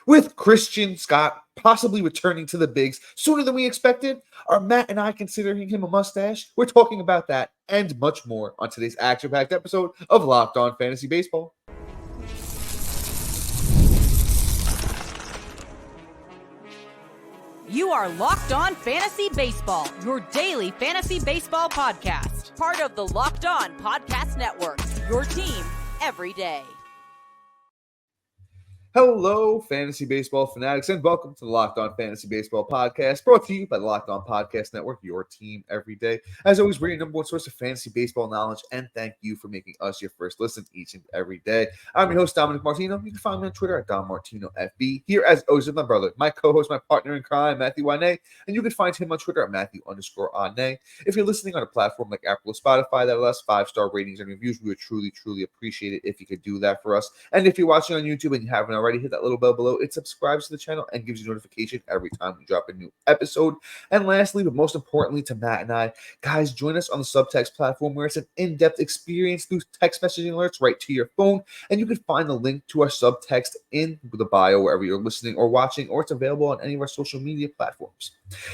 With Christian Scott possibly returning to the bigs sooner than we expected, are Matt and I considering him a mustache? We're talking about that and much more on today's action-packed episode of Locked On Fantasy Baseball. You are Locked On Fantasy Baseball, your daily fantasy baseball podcast. Part of the Locked On Podcast Network, your team every day. Hello, fantasy baseball fanatics, and welcome to the Locked On Fantasy Baseball podcast, brought to you by the Locked On Podcast Network, your team every day. As always, we're your number one source of fantasy baseball knowledge, and thank you for making us your first listen each and every day. I'm your host, Dominic Martino. You can find me on Twitter at DonMartinoFB. Here, as always, with my brother, my co-host, my partner in crime, Matthew Wane, and you can find him on Twitter at Matthew_Ane. If you're listening on a platform like Apple or Spotify that allows 5-star ratings and reviews, we would truly, truly appreciate it if you could do that for us. And if you're watching on YouTube and you haven't already, hit that little bell below. It subscribes to the channel and gives you notification every time we drop a new episode. And lastly, but most importantly to Matt and I, guys, join us on the Subtext platform where it's an in-depth experience through text messaging alerts right to your phone. And you can find the link to our Subtext in the bio wherever you're listening or watching, or it's available on any of our social media platforms.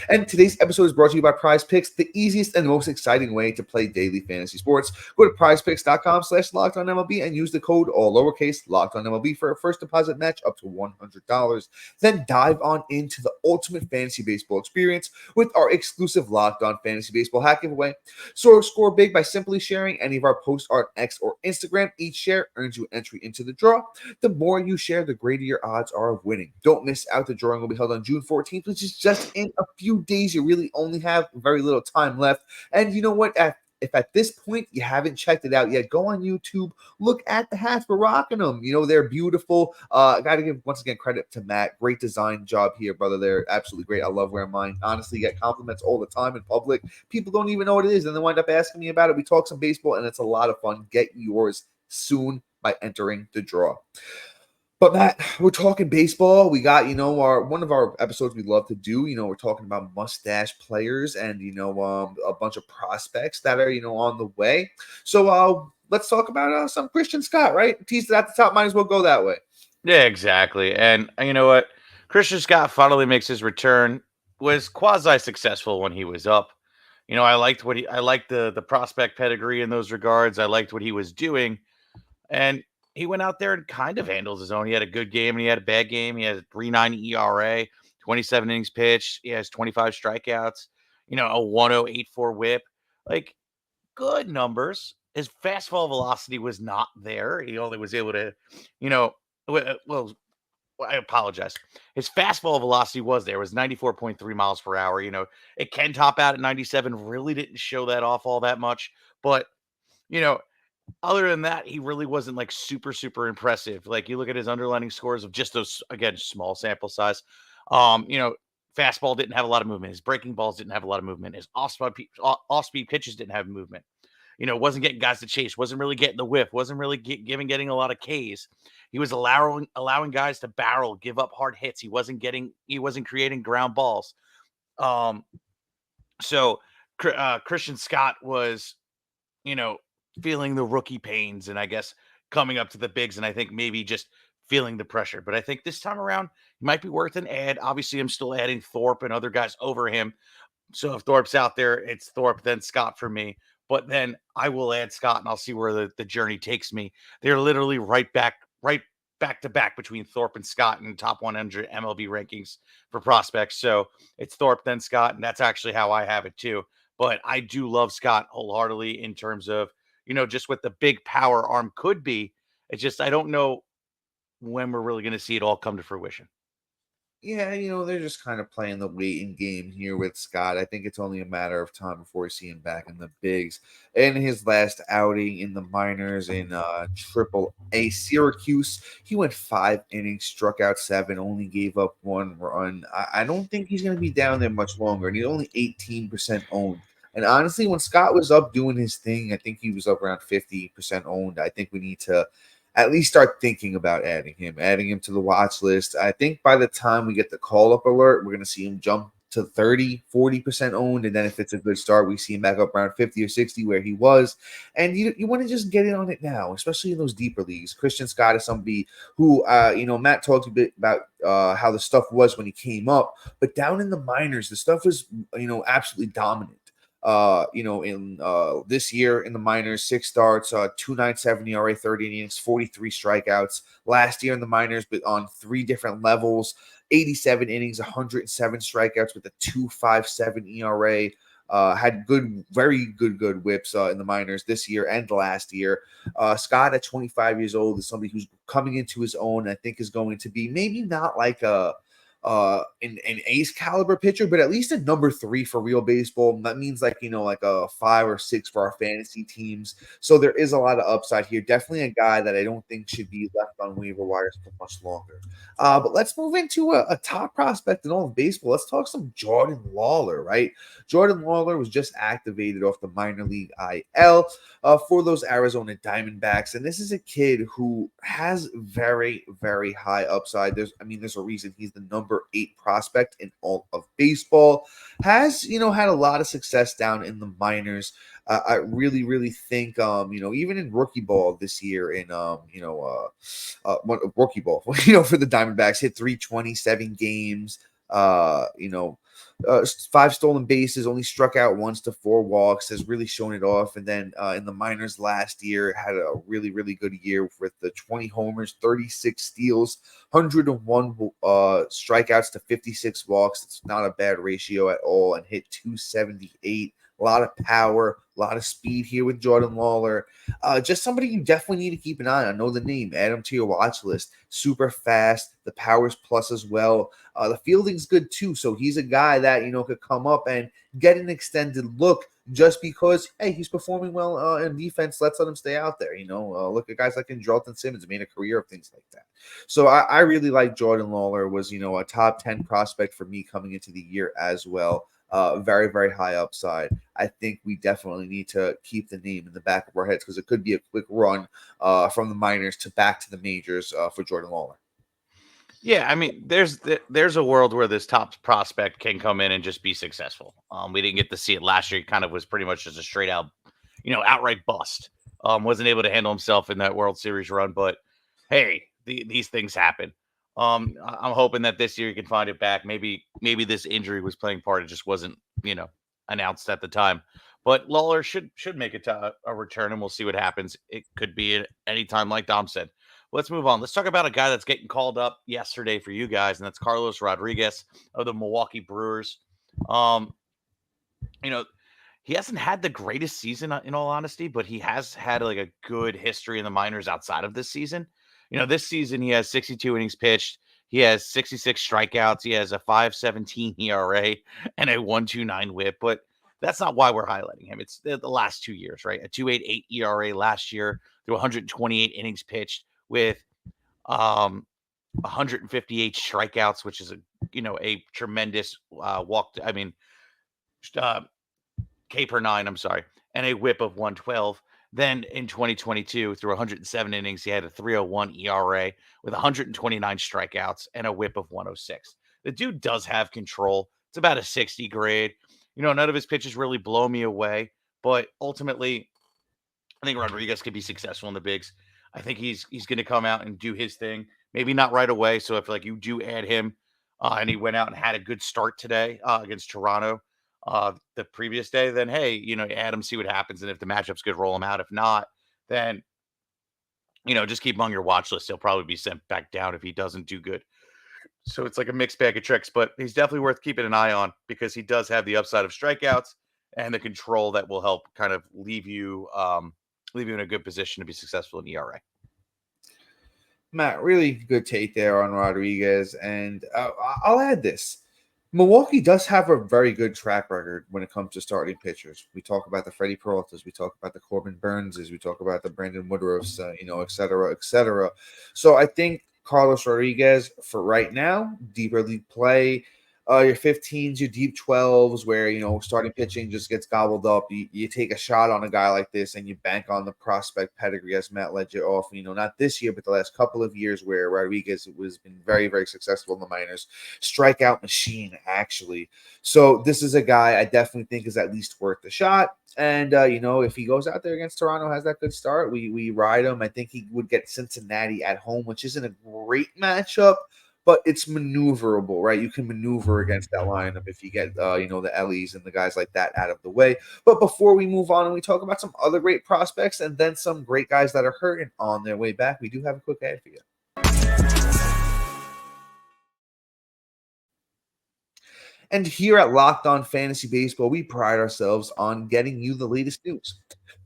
And today's episode is brought to you by Prize Picks, the easiest and most exciting way to play daily fantasy sports. Go to prizepicks.com/LockedOnMLB and use the code, all lowercase, LockedOnMLB for a first deposit match up to $100. Then dive on into the ultimate fantasy baseball experience with our exclusive Locked On Fantasy Baseball hack giveaway. So score big by simply sharing any of our posts on X or Instagram. Each share earns you entry into the draw. The more you share, the greater your odds are of winning. Don't miss out. The drawing will be held on June 14th, which is just in a few days. You really only have very little time left. And you know what? If at this point you haven't checked it out yet, go on YouTube, look at the hats. We're rocking them. You know, they're beautiful. I got to give, once again, credit to Matt. Great design job here, brother. They're absolutely great. I love wearing mine. Honestly, you get compliments all the time in public. People don't even know what it is, and they wind up asking me about it. We talk some baseball, and it's a lot of fun. Get yours soon by entering the draw. But Matt, we're talking baseball. We got, one of our episodes we love to do. We're talking about mustache players and, a bunch of prospects that are, on the way. So let's talk about some Christian Scott, right? Teased it at the top. Might as well go that way. Yeah, exactly. And you know what? Christian Scott finally makes his return. Was quasi-successful when he was up. I liked I liked the prospect pedigree in those regards. I liked what he was doing. And he went out there and kind of handles his own. He had a good game and he had a bad game. He had a 3.9 ERA, 27 innings pitched. He has 25 strikeouts, a 1.084 whip. Like, good numbers. His fastball velocity was not there. He only was able to, well, I apologize. His fastball velocity was there. It was 94.3 miles per hour. It can top out at 97. Really didn't show that off all that much. But, other than that, he really wasn't like super, super impressive. Like, you look at his underlining scores of just those, again, small sample size. Fastball didn't have a lot of movement. His breaking balls didn't have a lot of movement. His off-speed pitches didn't have movement. Wasn't getting guys to chase. Wasn't really getting the whiff. Wasn't really getting a lot of Ks. He was allowing guys to barrel, give up hard hits. He wasn't creating ground balls. So Christian Scott was, feeling the rookie pains and I guess coming up to the bigs. And I think maybe just feeling the pressure. But I think this time around, he might be worth an add. Obviously, I'm still adding Thorpe and other guys over him. So if Thorpe's out there, it's Thorpe, then Scott for me. But then I will add Scott and I'll see where the journey takes me. They're literally right back to back between Thorpe and Scott in top 100 MLB rankings for prospects. So it's Thorpe, then Scott. And that's actually how I have it too. But I do love Scott wholeheartedly in terms of, just what the big power arm could be. It's just, I don't know when we're really going to see it all come to fruition. Yeah, they're just kind of playing the waiting game here with Scott. I think it's only a matter of time before we see him back in the bigs. In his last outing in the minors in Triple-A Syracuse, he went 5 innings, struck out 7, only gave up 1 run. I don't think he's going to be down there much longer, and he's only 18% owned. And honestly, when Scott was up doing his thing, I think he was up around 50% owned. I think we need to at least start thinking about adding him to the watch list. I think by the time we get the call-up alert, we're going to see him jump to 30, 40% owned. And then if it's a good start, we see him back up around 50 or 60 where he was. And you want to just get in on it now, especially in those deeper leagues. Christian Scott is somebody who, Matt talked a bit about how the stuff was when he came up, but down in the minors, the stuff was, absolutely dominant. In this year in the minors, 6 starts, 2.97 ERA, 30 innings, 43 strikeouts. Last year in the minors, but on 3 different levels, 87 innings, 107 strikeouts with a 2.57 ERA. Had very good whips in the minors this year and last year. Scott at 25 years old is somebody who's coming into his own. I think is going to be maybe not like an ace caliber pitcher, but at least a number 3 for real baseball. That means like a 5 or 6 for our fantasy teams. So there is a lot of upside here. Definitely a guy that I don't think should be left on waiver wires for much longer. But let's move into a top prospect in all of baseball. Let's talk some Jordan Lawler, right? Jordan Lawler was just activated off the minor league IL for those Arizona Diamondbacks, and this is a kid who has very, very high upside. There's a reason he's the number 8 prospect in all of baseball. Has had a lot of success down in the minors. I really, really think even in rookie ball this year in rookie ball for the Diamondbacks, hit 327 games. 5 stolen bases, only struck out once to 4 walks, has really shown it off. And then in the minors last year, had a really, really good year with the 20 homers, 36 steals, 101 strikeouts to 56 walks. It's not a bad ratio at all, and hit 278. A lot of power, a lot of speed here with Jordan Lawler. Just somebody you definitely need to keep an eye on. Know the name, add him to your watch list. Super fast, the power's plus as well. The fielding's good too, so he's a guy that could come up and get an extended look just because he's performing well in defense. Let's let him stay out there. Look at guys like Andrelton Simmons made a career of things like that. So I really like Jordan Lawler. Was a top 10 prospect for me coming into the year as well. Very, very high upside. I think we definitely need to keep the name in the back of our heads because it could be a quick run from the minors to back to the majors for Jordan Lawler. Yeah, there's a world where this top prospect can come in and just be successful. We didn't get to see it last year. He kind of was pretty much just a straight out, outright bust. Wasn't able to handle himself in that World Series run, but hey, these things happen. I'm hoping that this year you can find it back. Maybe this injury was playing part. It just wasn't, announced at the time. But Lawler should make a return, and we'll see what happens. It could be at any time, like Dom said. Let's move on. Let's talk about a guy that's getting called up yesterday for you guys, and that's Carlos Rodriguez of the Milwaukee Brewers. He hasn't had the greatest season, in all honesty, but he has had like a good history in the minors outside of this season. This season he has 62 innings pitched. He has 66 strikeouts. He has a 5.17 ERA and a 1.29 WHIP. But that's not why we're highlighting him. It's the last 2 years, right? A 2.88 ERA last year through 128 innings pitched with 158 strikeouts, which is a tremendous walk. K per 9. I'm sorry, and a WHIP of 112. Then in 2022, through 107 innings, he had a 3.01 ERA with 129 strikeouts and a WHIP of 106. The dude does have control. It's about a 60 grade. None of his pitches really blow me away, but ultimately, I think Rodriguez could be successful in the bigs. I think he's going to come out and do his thing. Maybe not right away. So if you do add him, and he went out and had a good start today against Toronto, the previous day, then hey, add him, see what happens, and if the matchup's good, roll him out. If not, then just keep him on your watch list. He'll probably be sent back down if he doesn't do good. So it's like a mixed bag of tricks, but he's definitely worth keeping an eye on because he does have the upside of strikeouts and the control that will help kind of leave you in a good position to be successful in ERA. Matt, really good take there on Rodriguez, and I'll add this. Milwaukee does have a very good track record when it comes to starting pitchers. We talk about the Freddie Peraltas, we talk about the Corbin Burnses, we talk about the Brandon Woodruffs, et cetera, et cetera. So I think Carlos Rodriguez, for right now, deeper league play, your 15s, your deep 12s, where starting pitching just gets gobbled up. You take a shot on a guy like this, and you bank on the prospect pedigree, as Matt led you off. Not this year, but the last couple of years, where Rodriguez was been very, very successful in the minors, strikeout machine actually. So this is a guy I definitely think is at least worth the shot. And if he goes out there against Toronto, has that good start, we ride him. I think he would get Cincinnati at home, which isn't a great matchup, but it's maneuverable, right? You can maneuver against that lineup if you get, the Ellies and the guys like that out of the way. But before we move on and we talk about some other great prospects and then some great guys that are hurt and on their way back, we do have a quick ad for you. And here at Locked On Fantasy Baseball, we pride ourselves on getting you the latest news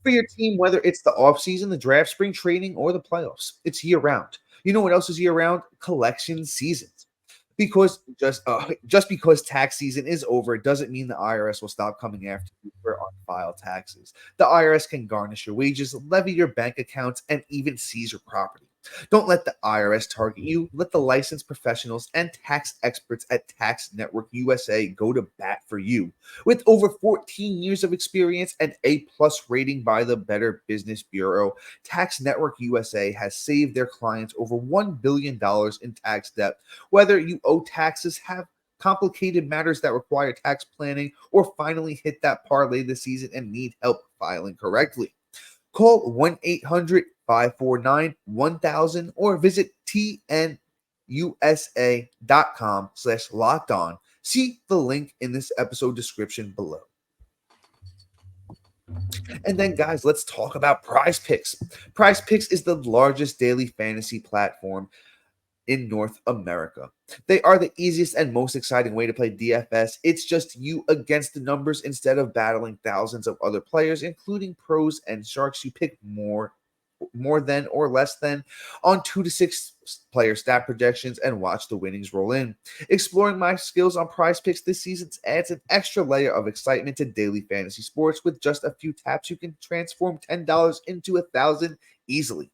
for your team, whether it's the offseason, the draft, spring training, or the playoffs. It's year round. You know what else is year round? Collection seasons. Because just because tax season is over, it doesn't mean the IRS will stop coming after you for unfiled taxes. The IRS can garnish your wages, levy your bank accounts, and even seize your property. Don't let the IRS target you. Let the licensed professionals and tax experts at Tax Network USA go to bat for you. With over 14 years of experience and A+ rating by the Better Business Bureau, Tax Network USA has saved their clients over $1 billion in tax debt. Whether you owe taxes, have complicated matters that require tax planning, or finally hit that parlay this season and need help filing correctly, call 1-800-549-1000 or visit tnusa.com/locked on. See the link in this episode description below. And then, guys, let's talk about Prize Picks. Prize Picks is the largest daily fantasy platform in North America. They are the easiest and most exciting way to play DFS. It's just you against the numbers instead of battling thousands of other players, including pros and sharks. You pick more than or less than on 2 to 6 player stat projections and watch the winnings roll in. Exploring my skills on Prize Picks this season adds an extra layer of excitement to daily fantasy sports. With just a few taps, you can transform $10 into $1,000 easily.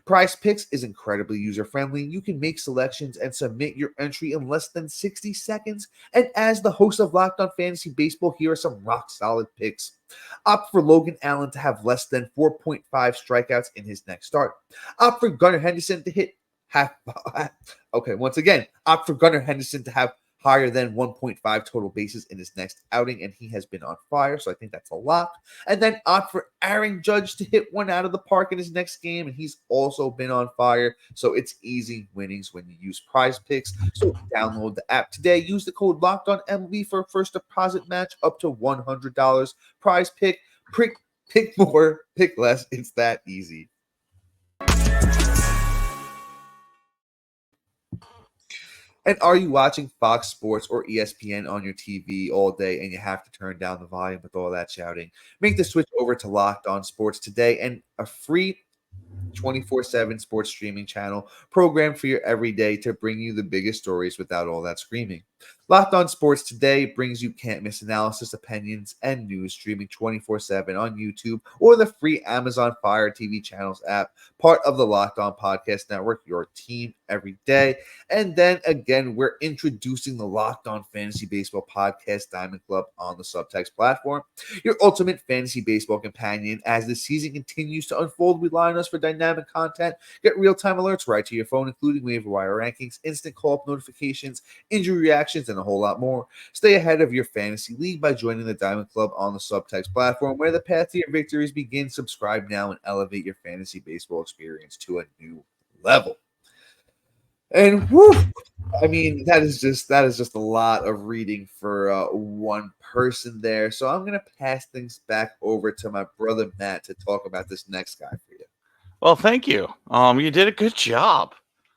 Prize Picks is incredibly user-friendly. You can make selections and submit your entry in less than 60 seconds. And as the host of Locked On Fantasy Baseball, here are some rock-solid picks. Opt for Logan Allen to have less than 4.5 strikeouts in his next start. Opt for Gunnar Henderson to hit once again, opt for Gunnar Henderson to have higher than 1.5 total bases in his next outing, and he has been on fire, so I think that's a lock. And then opt for Aaron Judge to hit one out of the park in his next game, and he's also been on fire, so it's easy winnings when you use Prize Picks. So download the app today. Use the code LOCKEDONMLB for a first deposit match up to $100. Prize Pick, pick more, pick less. It's that easy. And are you watching Fox Sports or ESPN on your TV all day and you have to turn down the volume with all that shouting? Make the switch over to Locked On Sports today, and a free 24/7 sports streaming channel programmed for your everyday to bring you the biggest stories without all that screaming. Locked On Sports Today brings you can't miss analysis, opinions, and news streaming 24/7 on YouTube or the free Amazon Fire TV channels app, part of the Locked On Podcast Network, your team every day. And then again, we're introducing the Locked On Fantasy Baseball Podcast Diamond Club on the Subtext platform, your ultimate fantasy baseball companion. As the season continues to unfold, rely on us for dynamic content. Get real-time alerts right to your phone, including waiver wire rankings, instant call-up notifications, injury reactions, and a whole lot more. Stay ahead of your fantasy league by joining the Diamond Club on the Subtext platform, where the path to your victories begins. Subscribe now and elevate your fantasy baseball experience to a new level. And I mean, that is just a lot of reading for one person there. So I'm gonna pass things back over to my brother Matt to talk about this next guy for you. Well, thank you. You did a good job.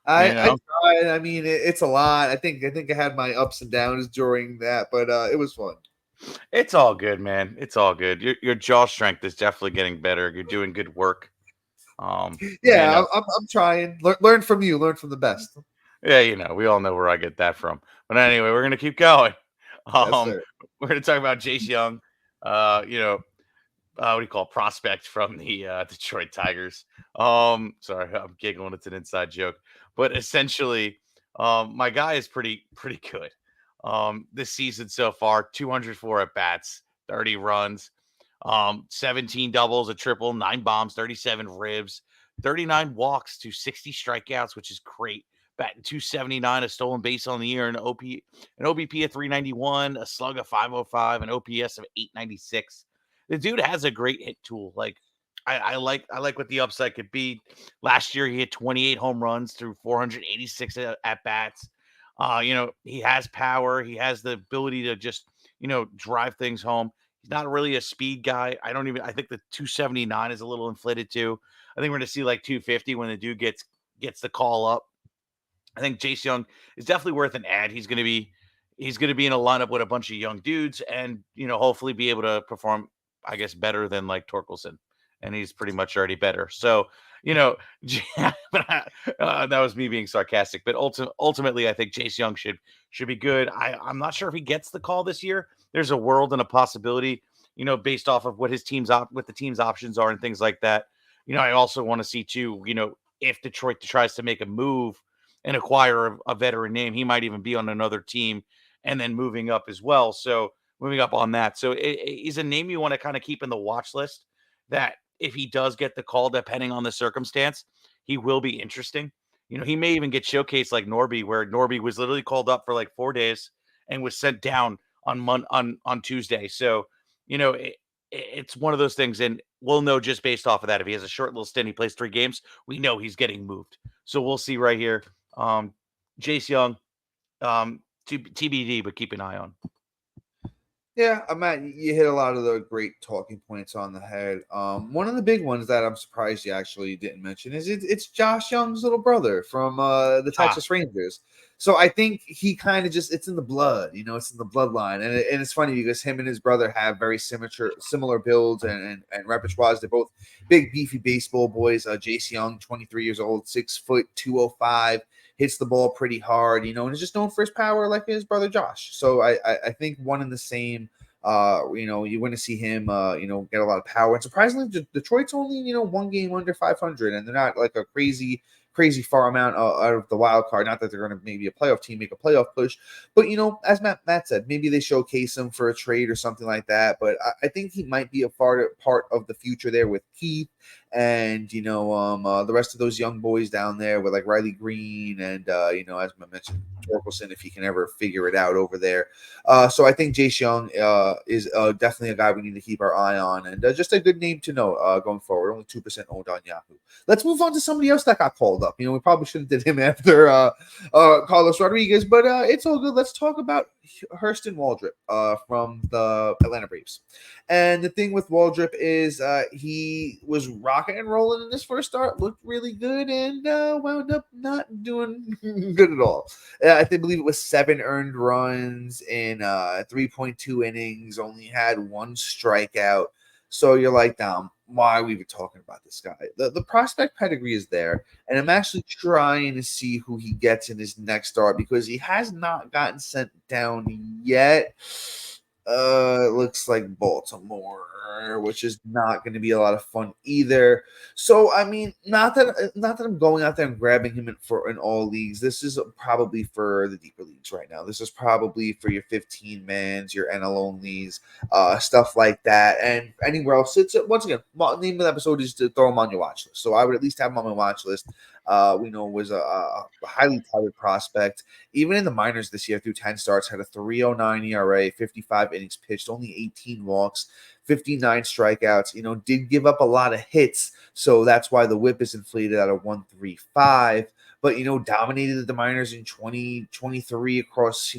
I tried. I mean, it's a lot. I think I had my ups and downs during that, but it was fun. It's all good, man. It's all good. Your jaw strength is definitely getting better. You're doing good work. Yeah, I'm trying. Learn from you. Learn from the best. Yeah, we all know where I get that from. But anyway, we're gonna keep going. Yes, sir. We're gonna talk about Jace Young. What do you call prospect from the Detroit Tigers? Sorry, I'm giggling. It's an inside joke, but essentially, my guy is pretty good. this season so far. 204 at bats, 30 runs, 17 doubles, a triple, 9 bombs, 37 ribs, 39 walks to 60 strikeouts, which is great. Batting 279, a stolen base on the year, an OBP of 391, a slug of 505, an OPS of 896. The dude has a great hit tool. Like I like what the upside could be. Last year he hit 28 home runs through 486 at bats. He has power. He has the ability to just, drive things home. He's not really a speed guy. I think the 279 is a little inflated too. I think we're going to see like 250 when the dude gets the call up. I think Jace Young is definitely worth an ad. He's going to be in a lineup with a bunch of young dudes and, hopefully be able to perform, I guess, better than like Torkelson. And he's pretty much already better. So, you know, that was me being sarcastic. But ultimately, I think Jace Young should be good. I'm not sure if he gets the call this year. There's a world and a possibility, based off of what what the team's options are and things like that. I also want to see too, if Detroit tries to make a move and acquire a veteran name, he might even be on another team and then moving up as well. So moving up on that. So he's a name you want to kind of keep in the watch list that if he does get the call, depending on the circumstance, he will be interesting. He may even get showcased like Norby, where Norby was literally called up for like 4 days and was sent down on Tuesday. So, it's one of those things, and we'll know just based off of that. If he has a short little stint, he plays 3 games, we know he's getting moved. So we'll see right here. Jace Young, TBD, but keep an eye on. Yeah, Matt, you hit a lot of the great talking points on the head. One of the big ones that I'm surprised you actually didn't mention is it's Josh Young's little brother from the Texas Rangers. So I think he kind of it's in the blood, it's in the bloodline. And it's funny because him and his brother have very similar builds and repertoires. They're both big, beefy baseball boys. Jase Young, 23 years old, 6 foot, 205. Hits the ball pretty hard, and is just known for his power like his brother Josh. So I think one and the same. You're going to see him, get a lot of power. And surprisingly, Detroit's only, 1 game under 500, and they're not like a crazy far amount out of the wild card. Not that they're going to maybe a playoff team make a playoff push, but as Matt said, maybe they showcase him for a trade or something like that. But I think he might be a part of the future there with Keith and the rest of those young boys down there with like Riley Green and as I mentioned, Torkelson, if he can ever figure it out over there. So I think Jace Young is definitely a guy we need to keep our eye on, and just a good name to know going forward. Only 2% owned on Yahoo. Let's move on to somebody else that got called up. We probably should have did him after Carlos Rodriguez, but it's all good. Let's talk about Hurston Waldrip from the Atlanta Braves. And the thing with Waldrip is he was rocking and rolling in his first start, looked really good, and wound up not doing good at all. I believe it was 7 earned runs in 3.2 innings, only had 1 strikeout. So you're like, damn, why are we even talking about this guy? The prospect pedigree is there, and I'm actually trying to see who he gets in his next start because he has not gotten sent down yet. It looks like Baltimore, which is not going to be a lot of fun either. So, I mean, not that I'm going out there and grabbing him in all leagues. This is probably for the deeper leagues right now. This is probably for your 15-mans, your NL onlys, stuff like that. And anywhere else, it's once again, the name of the episode is to throw him on your watch list. So I would at least have him on my watch list. We know was a highly touted prospect. Even in the minors this year, through 10 starts, had a 3.09 ERA, 55 innings pitched, only 18 walks, 59 strikeouts. Did give up a lot of hits, so that's why the WHIP is inflated at a 1.35. But dominated the minors in 2023 across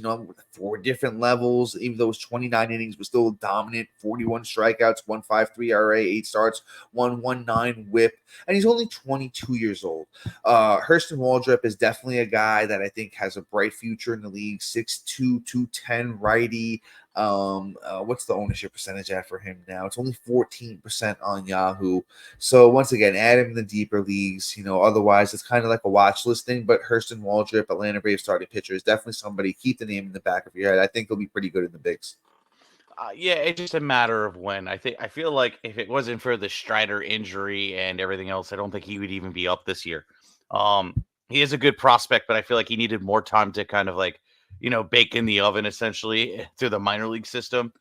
4 different levels. Even though it was 29 innings, was still dominant. 41 strikeouts, 1.53 ERA, 8 starts, 1.19 WHIP, and he's only 22 years old. Hurston Waldrip is definitely a guy that I think has a bright future in the league. 6'2", 210 righty. What's the ownership percentage at for him now? It's only 14% on Yahoo. So once again, add him in the deeper leagues. Otherwise it's kind of like a watch list thing. But Hurston Waldrip, Atlanta Braves starting pitcher, is definitely somebody. Keep the name in the back of your head. I think he'll be pretty good in the bigs. Yeah, it's just a matter of when. I feel like if it wasn't for the Strider injury and everything else, I don't think he would even be up this year. He is a good prospect, but I feel like he needed more time to kind of like bake in the oven essentially through the minor league system.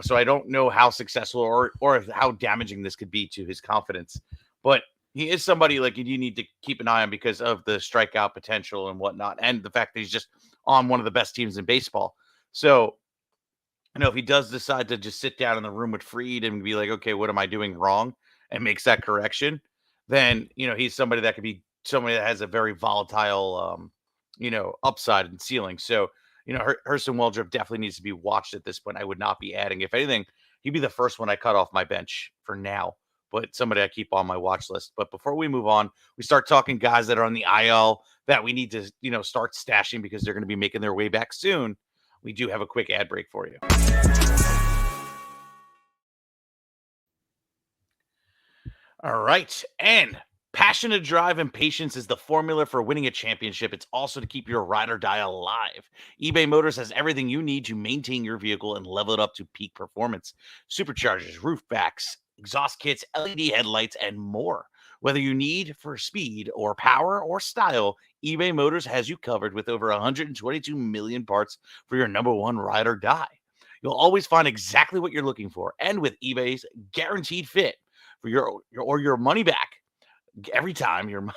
So I don't know how successful or how damaging this could be to his confidence. But he is somebody like you need to keep an eye on because of the strikeout potential and whatnot, and the fact that he's just on one of the best teams in baseball. So, if he does decide to just sit down in the room with Fried and be like, okay, what am I doing wrong? And makes that correction, then, he's somebody that could be somebody that has a very volatile, upside and ceiling. So, Hurston Waldrip definitely needs to be watched at this point. I would not be adding. If anything, he'd be the first one I cut off my bench for now, but somebody I keep on my watch list. But before we move on, we start talking guys that are on the IL that we need to, start stashing because they're going to be making their way back soon. We do have a quick ad break for you. All right. And passion to drive and patience is the formula for winning a championship. It's also to keep your ride or die alive. eBay Motors has everything you need to maintain your vehicle and level it up to peak performance. Superchargers, roof backs, exhaust kits, LED headlights, and more. Whether you need for speed or power or style, eBay Motors has you covered with over 122 million parts for your number one ride or die. You'll always find exactly what you're looking for. And with eBay's guaranteed fit for your money back every time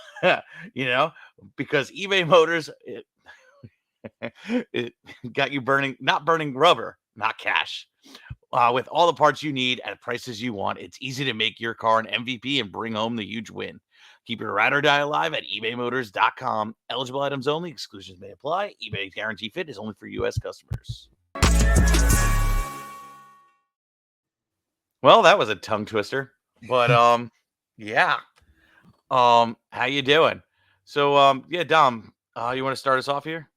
because eBay Motors, it got you not burning rubber, not cash. With all the parts you need at prices you want, it's easy to make your car an MVP and bring home the huge win. Keep your ride or die alive at ebaymotors.com. Eligible items only. Exclusions may apply. eBay guarantee fit is only for U.S. customers. Well, that was a tongue twister, but yeah. How you doing? So yeah, Dom, you want to start us off here?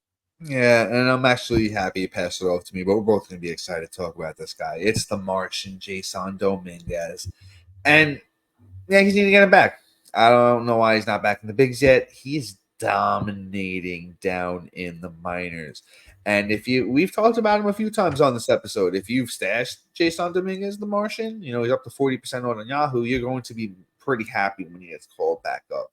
Yeah, and I'm actually happy you passed it off to me, but we're both going to be excited to talk about this guy. It's the Martian, Jasson Dominguez. And yeah, he's need to get him back. I don't know why he's not back in the bigs yet. He's dominating down in the minors. And we've talked about him a few times on this episode. If you've stashed Jasson Dominguez, the Martian, he's up to 40% on Yahoo, you're going to be pretty happy when he gets called back up.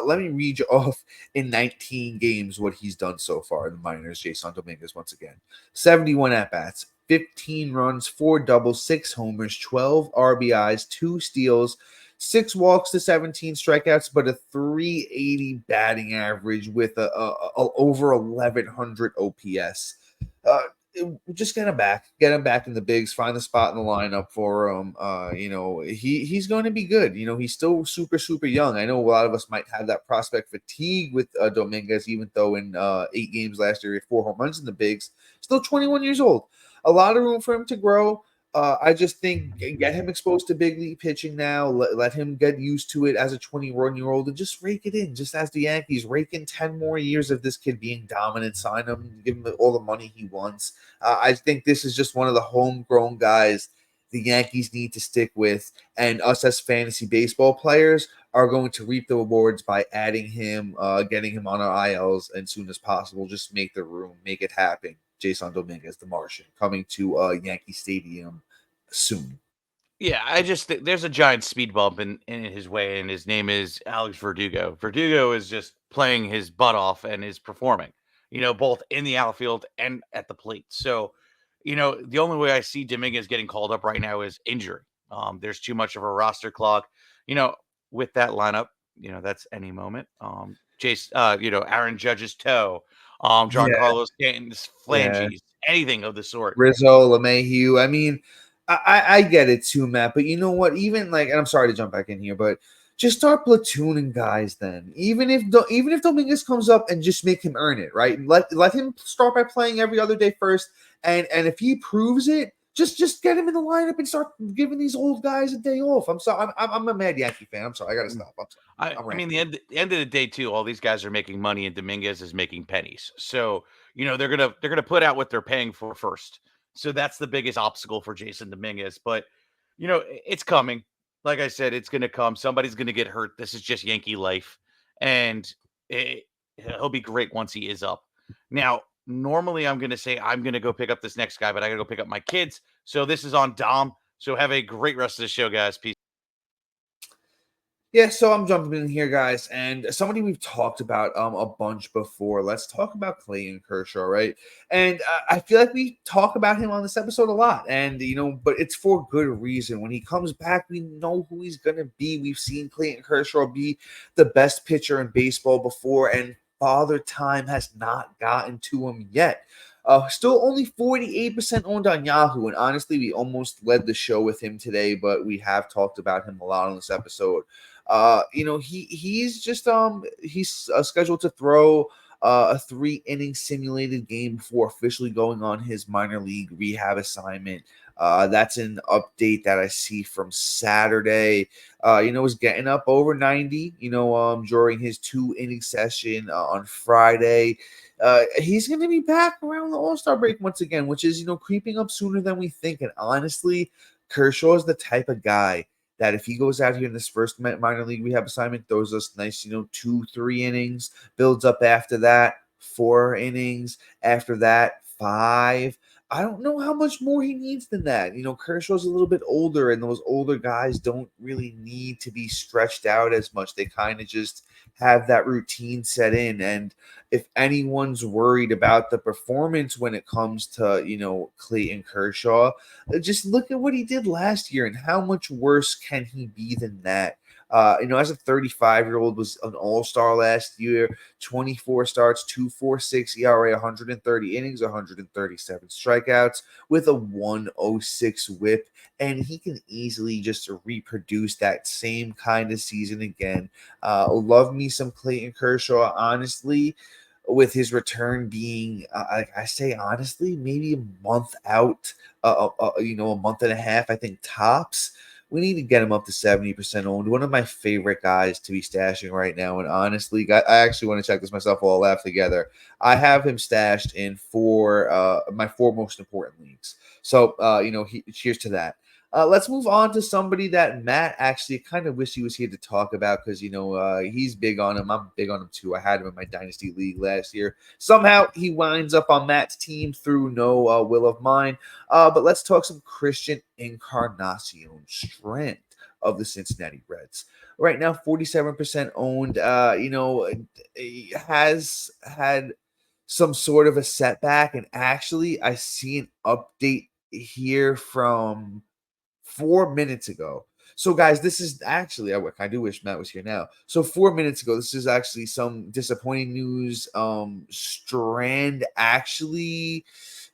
Let me read you off in 19 games what he's done so far in the minors. Jasson Dominguez, once again, 71 at-bats, 15 runs, 4 doubles, 6 homers, 12 RBIs, 2 steals, 6 walks to 17 strikeouts, but a 380 batting average with a over 1100 OPS. Just get him back in the bigs, find the spot in the lineup for him. He's going to be good. He's still super, super young. I know a lot of us might have that prospect fatigue with Dominguez, even though in 8 games last year, he had 4 home runs in the bigs, still 21 years old. A lot of room for him to grow. I just think get him exposed to big league pitching now. Let him get used to it as a 21-year-old and just rake it in. Just as the Yankees rake in 10 more years of this kid being dominant, sign him, give him all the money he wants. I think this is just one of the homegrown guys the Yankees need to stick with, and us as fantasy baseball players are going to reap the rewards by adding him, getting him on our ILs as soon as possible. Just make the room, make it happen. Jasson Dominguez, the Martian, coming to Yankee Stadium soon. Yeah, I just think there's a giant speed bump in his way, and his name is Alex Verdugo. Verdugo is just playing his butt off and is performing, both in the outfield and at the plate. So, the only way I see Dominguez getting called up right now is injury. There's too much of a roster clog, with that lineup. That's any moment. Jase, Aaron Judge's toe, Giancarlo Stanton's phalanges, anything of the sort. Rizzo, LeMahieu. I mean, I get it too, Matt. But you know what? Even and I'm sorry to jump back in here, but just start platooning guys then. Even if Dominguez comes up and just make him earn it, right? Let him start by playing every other day first, and if he proves it, just get him in the lineup and start giving these old guys a day off. I'm sorry, I'm a mad Yankee fan. I'm sorry, I gotta stop. I'm sorry. I mean, the end of the day too, all these guys are making money, and Dominguez is making pennies. So they're gonna put out what they're paying for first. So that's the biggest obstacle for Jasson Dominguez. But it's coming. Like I said, it's gonna come. Somebody's gonna get hurt. This is just Yankee life, and he'll be great once he is up. Now, normally I'm gonna say I'm gonna go pick up this next guy, but I gotta go pick up my kids. So this is on Dom. So have a great rest of the show, guys. Peace. Yeah, so I'm jumping in here, guys, and somebody we've talked about a bunch before. Let's talk about Clayton Kershaw, right? And I feel like we talk about him on this episode a lot, and but it's for good reason. When he comes back, we know who he's gonna be. We've seen Clayton Kershaw be the best pitcher in baseball before, and Father Time has not gotten to him yet. Still only 48% owned on Yahoo, and honestly, we almost led the show with him today, but we have talked about him a lot on this episode. He's scheduled to throw a 3 inning simulated game before officially going on his minor league rehab assignment. That's an update that I see from Saturday. Was getting up over 90, during his 2 inning session on Friday. He's going to be back around the All-Star break once again, which is, creeping up sooner than we think. And honestly, Kershaw is the type of guy that if he goes out here in this first minor league rehab assignment, throws us nice, 2-3 innings, builds up after that, 4 innings, after that, 5. I don't know how much more he needs than that. Kershaw's a little bit older, and those older guys don't really need to be stretched out as much. They kind of just have that routine set in. And if anyone's worried about the performance when it comes to, Clayton Kershaw, just look at what he did last year and how much worse can he be than that. As a 35-year-old, was an all-star last year, 24 starts, 2.46 ERA, 130 innings, 137 strikeouts with a 106 whip. And he can easily just reproduce that same kind of season again. Love me some Clayton Kershaw, honestly, with his return being, I say honestly, maybe a month out, a month and a half, I think tops. We need to get him up to 70% owned. One of my favorite guys to be stashing right now. And honestly, I actually want to check this myself while I laugh together. I have him stashed in my 4 most important leagues. So, cheers to that. Let's move on to somebody that Matt actually kind of wish he was here to talk about because, he's big on him. I'm big on him too. I had him in my Dynasty League last year. Somehow he winds up on Matt's team through no will of mine. But let's talk some Christian Encarnacion-Strand of the Cincinnati Reds. Right now, 47% owned. Has had some sort of a setback. And actually, I see an update here from 4 minutes ago. So, guys, this is actually, I do wish Matt was here now. So, 4 minutes ago, this is actually some disappointing news. Strand actually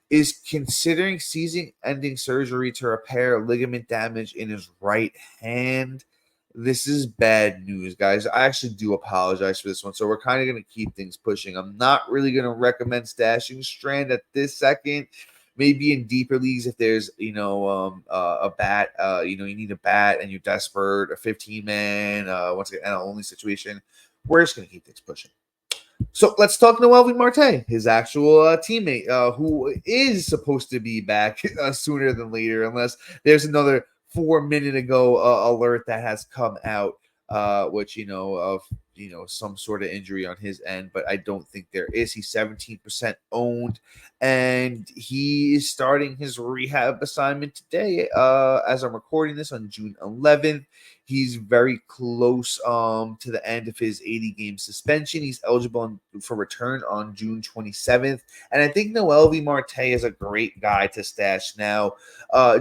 is considering season-ending surgery to repair ligament damage in his right hand. This is bad news, guys. I actually do apologize for this one. So we're kind of going to keep things pushing. I'm not really going to recommend stashing Strand at this second. Maybe in deeper leagues, if there's a bat, you need a bat and you're desperate, a 15-man, once again, an only situation. We're just going to keep things pushing. So let's talk Noelvi Marte, his actual teammate, who is supposed to be back sooner than later, unless there's another 4 minute ago alert that has come out, which of some sort of injury on his end, but I don't think there is. He's 17% owned, and he is starting his rehab assignment today. As I'm recording this on June 11th. He's very close to the end of his 80-game suspension. He's eligible for return on June 27th. And I think Noelvi Marte is a great guy to stash now,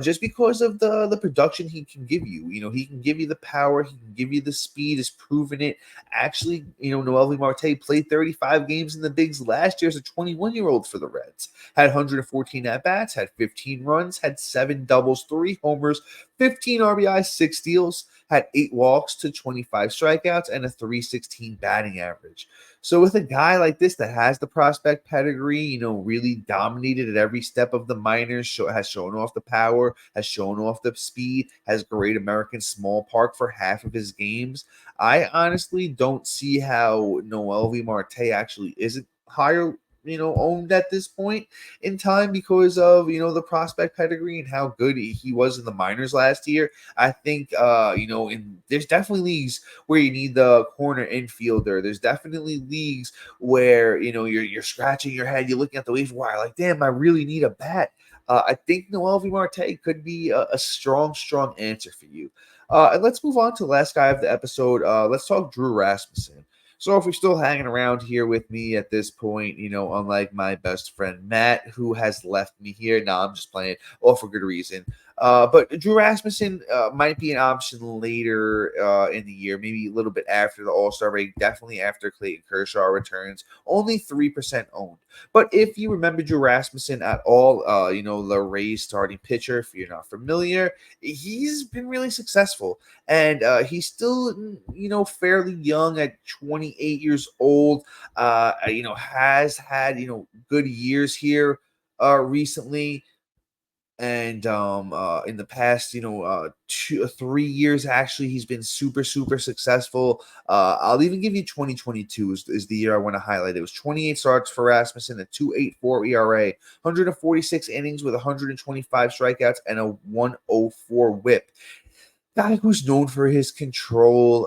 just because of the production he can give you. He can give you the power. He can give you the speed. Has proven it. Actually, Noelvi Marte played 35 games in the bigs last year as a 21-year-old for the Reds. Had 114 at-bats, had 15 runs, had 7 doubles, 3 homers, 15 RBIs, 6 steals, had 8 walks to 25 strikeouts, and a .316 batting average. So with a guy like this that has the prospect pedigree, really dominated at every step of the minors, has shown off the power, has shown off the speed, has Great American Small Park for half of his games, I honestly don't see how Noelvi Marte actually isn't higher owned at this point in time because of, the prospect pedigree and how good he was in the minors last year. I think, there's definitely leagues where you need the corner infielder. There's definitely leagues where, you're scratching your head, you're looking at the waiver wire like, damn, I really need a bat. I think Noelvi Marte could be a strong answer for you. And let's move on to the last guy of the episode. Let's talk Drew Rasmussen. So if you're still hanging around here with me at this point, unlike my best friend Matt, who has left me here. No, I'm just playing, all for good reason. But Drew Rasmussen might be an option later in the year, maybe a little bit after the All-Star break, definitely after Clayton Kershaw returns. Only 3% owned. But if you remember Drew Rasmussen at all, the Rays starting pitcher, if you're not familiar, he's been really successful. And he's still, fairly young at 28 years old, has had, good years here recently. And in the past, 3 years, actually, he's been super, super successful. I'll even give you 2022 is the year I want to highlight. It was 28 starts for Rasmussen, a 2.84 ERA, 146 innings with 125 strikeouts, and a 104 whip. Guy who's known for his control,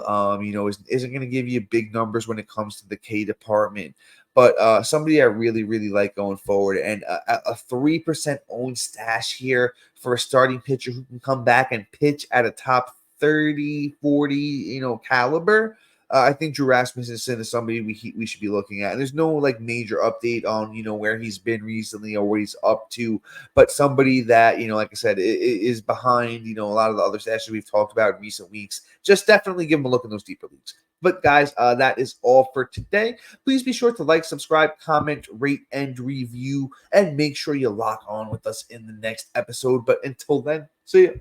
isn't going to give you big numbers when it comes to the K department, but somebody I really, really like going forward. And a 3% owned stash here for a starting pitcher who can come back and pitch at a top 30, 40, caliber. I think Drew Rasmussen is somebody we should be looking at. And there's no major update on where he's been recently or what he's up to, but somebody that like I said is behind a lot of the other stashes we've talked about in recent weeks. Just definitely give him a look in those deeper leagues. But guys, that is all for today. Please be sure to like, subscribe, comment, rate, and review, and make sure you lock on with us in the next episode. But until then, see ya.